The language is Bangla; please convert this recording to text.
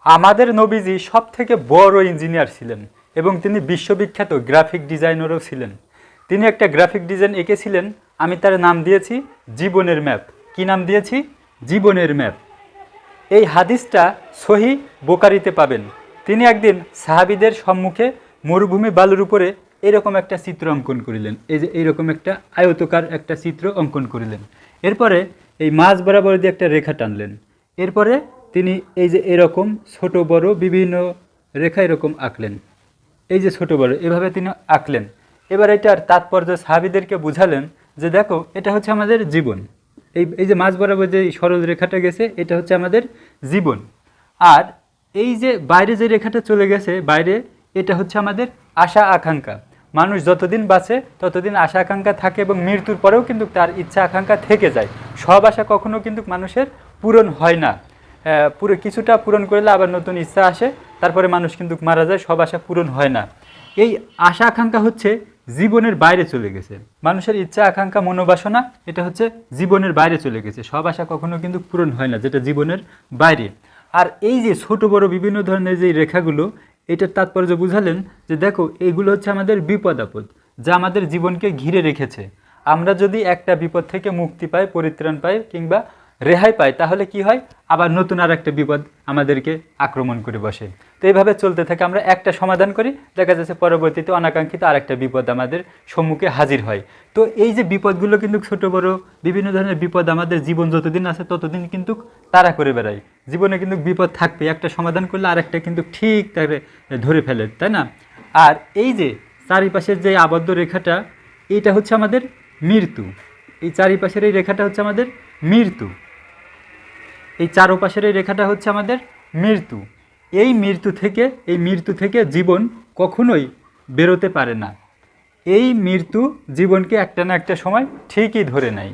আমাদের নবীজি সবথেকে বড় ইঞ্জিনিয়ার ছিলেন এবং তিনি বিশ্ববিখ্যাত গ্রাফিক ডিজাইনারও ছিলেন। তিনি একটা গ্রাফিক ডিজাইন এঁকেছিলেন, আমি তার নাম দিয়েছি জীবনের ম্যাপ। কি নাম দিয়েছি? জীবনের ম্যাপ। এই হাদিসটা সহি বোকারিতে পাবেন। তিনি একদিন সাহাবীদের সম্মুখে মরুভূমি বালুর উপরে এরকম একটা চিত্র অঙ্কন করিলেন। এই যে এইরকম একটা আয়তকার একটা চিত্র অঙ্কন করিলেন। এরপরে এই মাঝ বরাবর দিয়ে একটা রেখা টানলেন। এরপরে তিনি এই যে এরকম ছোট বড় বিভিন্ন রেখা এরকম আঁকলেন। এই যে ছোট বড় এভাবে তিনি আঁকলেন। এবার এটার তাৎপর্য সাহাবীদেরকে বুঝালেন যে দেখো এটা হচ্ছে আমাদের জীবন। এই যে মাঝ বরাবর যে সরল রেখাটা গেছে এটা হচ্ছে আমাদের জীবন। আর এই যে বাইরে যে রেখাটা চলে গেছে বাইরে, এটা হচ্ছে আমাদের আশা আকাঙ্ক্ষা। মানুষ যতদিন বাঁচে ততদিন আশা আকাঙ্ক্ষা থাকে এবং মৃত্যুর পরেও কিন্তু তার ইচ্ছা আকাঙ্ক্ষা থেকে যায়। সব আশা কখনো কিন্তু মানুষের পূরণ হয় না। পুরো কিছুটা পূরণ করলে আবার নতুন ইচ্ছা আসে, তারপরে মানুষ কিন্তু মারা যায়, সব আশা পূরণ হয় না। এই আশা আকাঙ্ক্ষা হচ্ছে জীবনের বাইরে চলে গেছে। মানুষের ইচ্ছা আকাঙ্ক্ষা মনোবাসনা এটা হচ্ছে জীবনের বাইরে চলে গেছে। সব আশা কখনো কিন্তু পূরণ হয় না, যেটা জীবনের বাইরে। আর এই যে ছোট বড় বিভিন্ন ধরনের যে রেখাগুলো, এটার তাৎপর্য বুঝালেন যে দেখো এইগুলো হচ্ছে আমাদের বিপদ আপদ, যা আমাদের জীবনকে ঘিরে রেখেছে। আমরা যদি একটা বিপদ থেকে মুক্তি পাই, পরিত্রাণ পাই কিংবা রেহাই পাই, তাহলে কি হয়, আবার নতুন আর একটা বিপদ আমাদেরকে আক্রমণ করে বসে। তো এইভাবে চলতে থাকে, আমরা একটা সমাধান করি, দেখা যাচ্ছে পরবর্তীতে অনাকাঙ্ক্ষিত আর একটা বিপদ আমাদের সম্মুখে হাজির হয়। তো এই যে বিপদগুলো কিন্তু ছোট বড় বিভিন্ন ধরনের বিপদ আমাদের জীবন যতদিন আছে ততদিন কিন্তু তাড়া করে বেড়ায়। জীবনে কিন্তু বিপদ থাকবে, একটা সমাধান করলে আর একটা কিন্তু ঠিক তাকে ধরে ফেলে, তাই না? আর এই যে চারিপাশের যে আবদ্ধ রেখাটা, এইটা হচ্ছে আমাদের মৃত্যু। এই চারিপাশের এই রেখাটা হচ্ছে আমাদের মৃত্যু। এই চারপাশের এই রেখাটা হচ্ছে আমাদের মৃত্যু। এই মৃত্যু থেকে জীবন কখনোই বেরোতে পারে না। এই মৃত্যু জীবনকে একটা না একটা সময় ঠিকই ধরে নেয়।